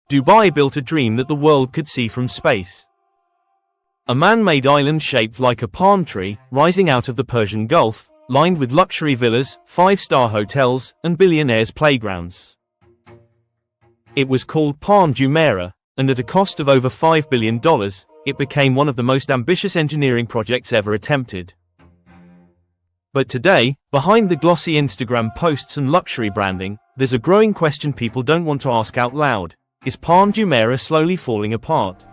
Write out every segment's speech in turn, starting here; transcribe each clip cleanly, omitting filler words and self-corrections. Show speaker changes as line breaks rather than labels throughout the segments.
Dubai built a dream that the world could see from space. A man-made island shaped like a palm tree, rising out of the Persian Gulf, lined with luxury villas, five-star hotels, and billionaires' playgrounds. It was called Palm Jumeirah, and at a cost of over $5 billion, it became one of the most ambitious engineering projects ever attempted. But today, behind the glossy Instagram posts and luxury branding, there's a growing question people don't want to ask out loud. Is Palm Jumeirah slowly falling apart?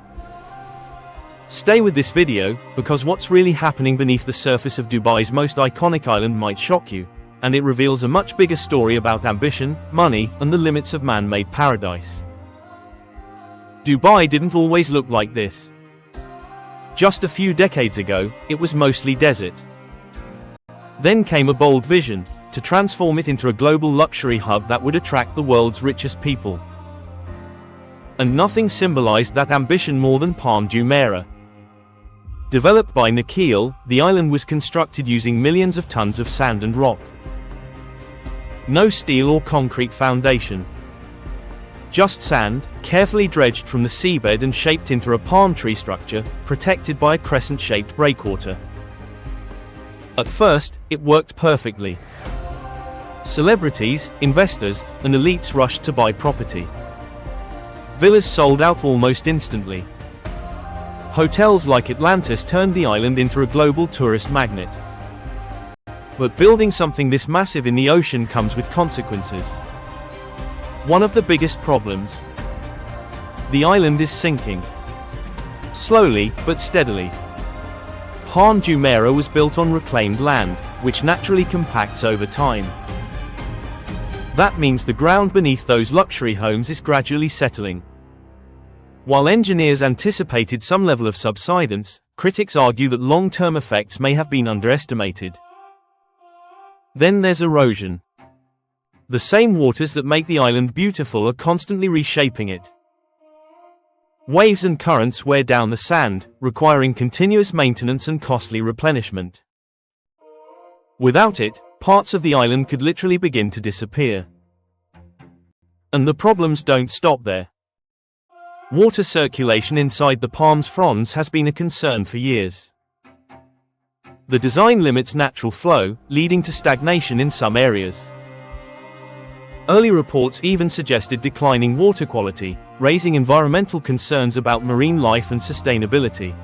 Stay with this video, because what's really happening beneath the surface of Dubai's most iconic island might shock you, and it reveals a much bigger story about ambition, money, and the limits of man-made paradise. Dubai didn't always look like this. Just a few decades ago, it was mostly desert. Then came a bold vision, to transform it into a global luxury hub that would attract the world's richest people. And nothing symbolized that ambition more than Palm Jumeirah. Developed by Nakheel, the island was constructed using millions of tons of sand and rock. No steel or concrete foundation. Just sand, carefully dredged from the seabed and shaped into a palm tree structure, protected by a crescent-shaped breakwater. At first, it worked perfectly. Celebrities, investors, and elites rushed to buy property. Villas sold out almost instantly. Hotels like Atlantis turned the island into a global tourist magnet. But building something this massive in the ocean comes with consequences. One of the biggest problems. The island is sinking. Slowly, but steadily. Palm Jumeirah was built on reclaimed land, which naturally compacts over time. That means the ground beneath those luxury homes is gradually settling. While engineers anticipated some level of subsidence, critics argue that long-term effects may have been underestimated. Then there's erosion. The same waters that make the island beautiful are constantly reshaping it. Waves and currents wear down the sand, requiring continuous maintenance and costly replenishment. Without it, parts of the island could literally begin to disappear. And the problems don't stop there. Water circulation inside the palm's fronds has been a concern for years. The design limits natural flow, leading to stagnation in some areas. Early reports even suggested declining water quality, raising environmental concerns about marine life and sustainability.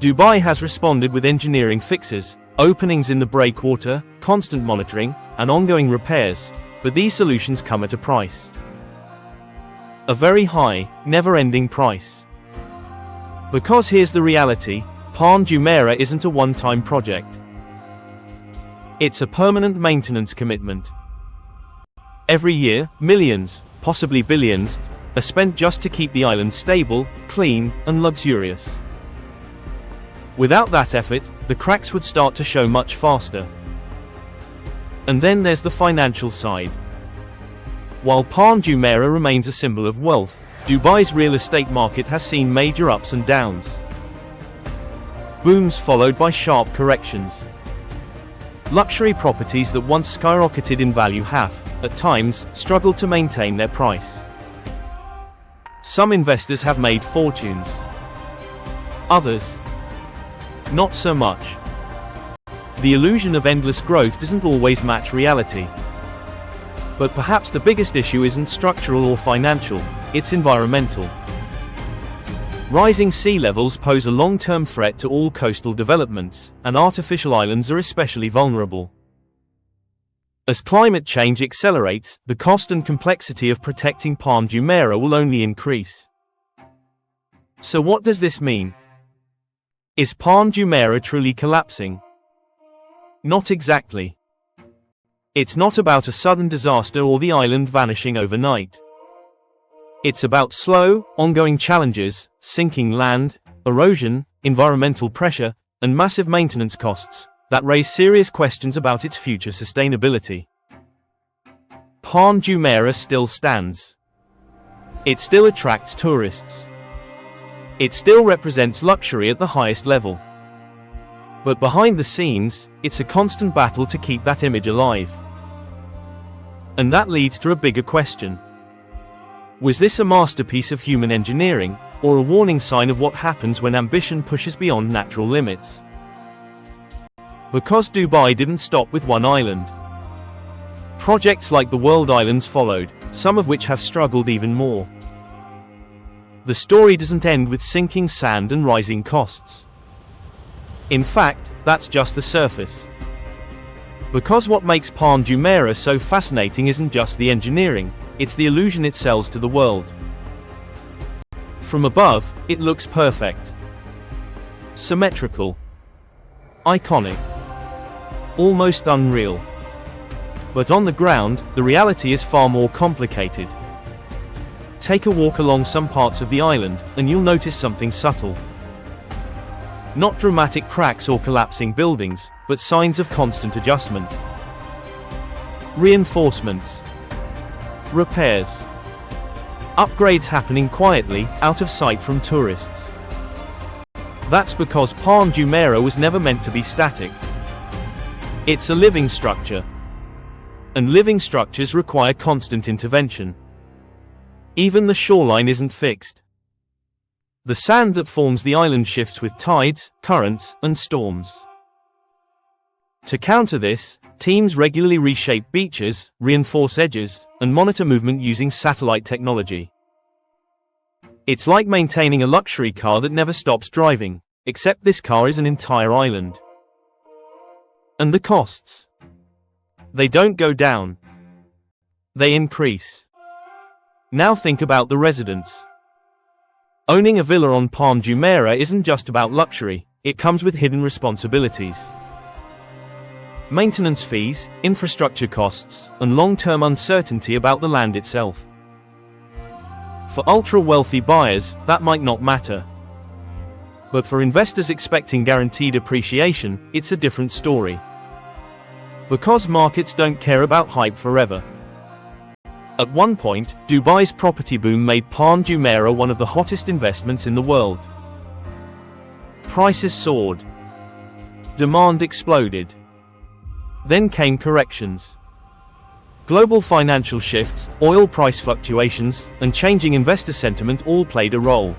Dubai has responded with engineering fixes, openings in the breakwater, constant monitoring, and ongoing repairs, but these solutions come at a price. A very high, never-ending price. Because here's the reality, Palm Jumeirah isn't a one-time project. It's a permanent maintenance commitment. Every year, millions, possibly billions, are spent just to keep the island stable, clean, and luxurious. Without that effort, the cracks would start to show much faster. And then there's the financial side. While Palm Jumeirah remains a symbol of wealth, Dubai's real estate market has seen major ups and downs. Booms followed by sharp corrections. Luxury properties that once skyrocketed in value have, at times, struggled to maintain their price. Some investors have made fortunes. Others, not so much. The illusion of endless growth doesn't always match reality. But perhaps the biggest issue isn't structural or financial, it's environmental. Rising sea levels pose a long-term threat to all coastal developments, and artificial islands are especially vulnerable. As climate change accelerates, the cost and complexity of protecting Palm Jumeirah will only increase. So what does this mean? Is Palm Jumeirah truly collapsing? Not exactly. It's not about a sudden disaster or the island vanishing overnight. It's about slow, ongoing challenges, sinking land, erosion, environmental pressure, and massive maintenance costs that raise serious questions about its future sustainability. Palm Jumeirah still stands. It still attracts tourists. It still represents luxury at the highest level. But behind the scenes, it's a constant battle to keep that image alive. And that leads to a bigger question. Was this a masterpiece of human engineering, or a warning sign of what happens when ambition pushes beyond natural limits? Because Dubai didn't stop with one island. Projects like the World Islands followed, some of which have struggled even more. The story doesn't end with sinking sand and rising costs. In fact, that's just the surface. Because what makes Palm Jumeirah so fascinating isn't just the engineering, it's the illusion it sells to the world. From above, it looks perfect. Symmetrical. Iconic. Almost unreal. But on the ground, the reality is far more complicated. Take a walk along some parts of the island, and you'll notice something subtle. Not dramatic cracks or collapsing buildings, but signs of constant adjustment. Reinforcements. Repairs. Upgrades happening quietly, out of sight from tourists. That's because Palm Jumeirah was never meant to be static. It's a living structure. And living structures require constant intervention. Even the shoreline isn't fixed. The sand that forms the island shifts with tides, currents, and storms. To counter this, teams regularly reshape beaches, reinforce edges, and monitor movement using satellite technology. It's like maintaining a luxury car that never stops driving, except this car is an entire island. And the costs? They don't go down. They increase. Now think about the residents. Owning a villa on Palm Jumeirah isn't just about luxury, it comes with hidden responsibilities. Maintenance fees, infrastructure costs, and long-term uncertainty about the land itself. For ultra-wealthy buyers, that might not matter. But for investors expecting guaranteed appreciation, it's a different story. Because markets don't care about hype forever. At one point, Dubai's property boom made Palm Jumeirah one of the hottest investments in the world. Prices soared. Demand exploded. Then came corrections. Global financial shifts, oil price fluctuations, and changing investor sentiment all played a role.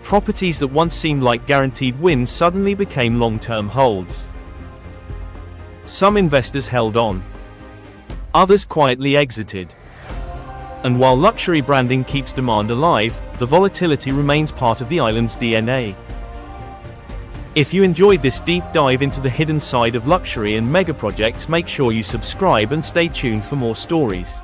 Properties that once seemed like guaranteed wins suddenly became long-term holds. Some investors held on. Others quietly exited. And while luxury branding keeps demand alive, the volatility remains part of the island's DNA. If you enjoyed this deep dive into the hidden side of luxury and mega projects, make sure you subscribe and stay tuned for more stories.